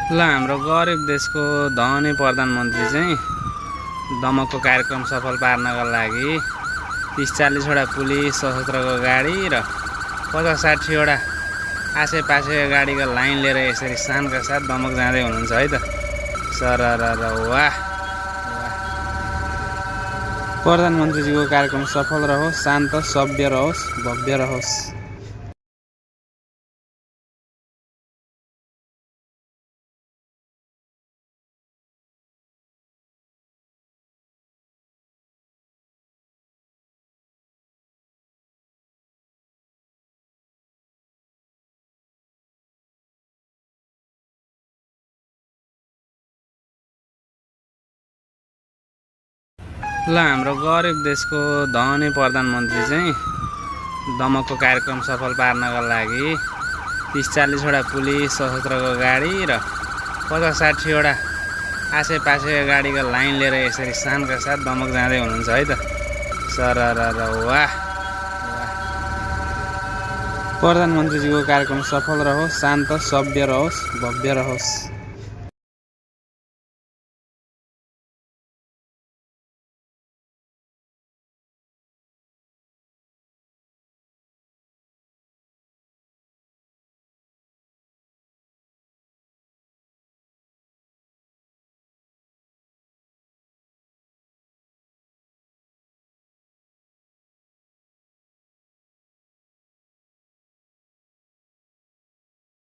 ल हाम्रो गरिब देशको धनी प्रधानमन्त्री चाहिँ दमकको कार्यक्रम सफल पार्नका लागि 30-40 वटा पुलिस सशस्त्रको गाडी र 50-60 वटा आसेपासेका गाडीको लाइन लिएर यसरी शानका साथ दमक जाँदै हुनुहुन्छ है त। सररर वाह। प्रधानमन्त्रीजीको कार्यक्रम सफल रहोस्, शान्त सभ्य रहोस्, भव्य रहोस्। ल हाम्रो गरिब देशको धनी प्रधानमन्त्री चाहिँ दमकको कार्यक्रम सफल पार्नका लागि 30-40 वटा पुलिस सशस्त्रको गाडी र 50-60 वटा आसेपासेका गाडीको लाइन लिएर यसरी शानका साथ दमक जाँदै हुनुहुन्छ है त। सररर वाह। प्रधानमन्त्रीजीको कार्यक्रम सफल रहोस्, शान्त सभ्य रहोस्, भव्य रहोस्।